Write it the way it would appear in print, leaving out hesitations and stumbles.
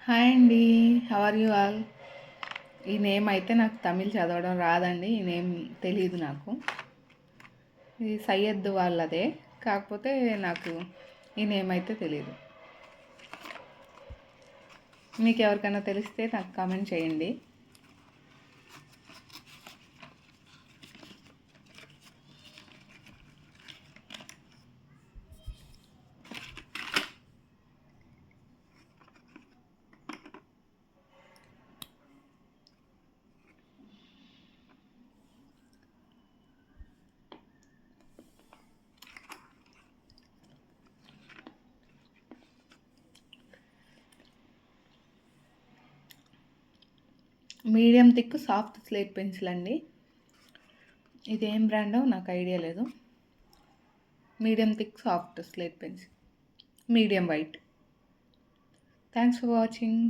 Hi అండి. How are you all? ఈ name అయితే నాకు తమిళ్ చదవడం రాదండి. ఈ నేమ్ తెలీదు నాకు. ఇది సయ్యద్ వాళ్ళదే. కాకపోతే నాకు ఈ నేమ్ అయితే తెలీదు. మీకు ఎవరికైనా తెలిస్తే నాకు కామెంట్ చేయండి. Medium thick soft slate pencil అండి. ఇది ఏం బ్రాండో నాకు ఐడియా లేదు. Medium thick soft slate pencil, medium white. Thanks for watching.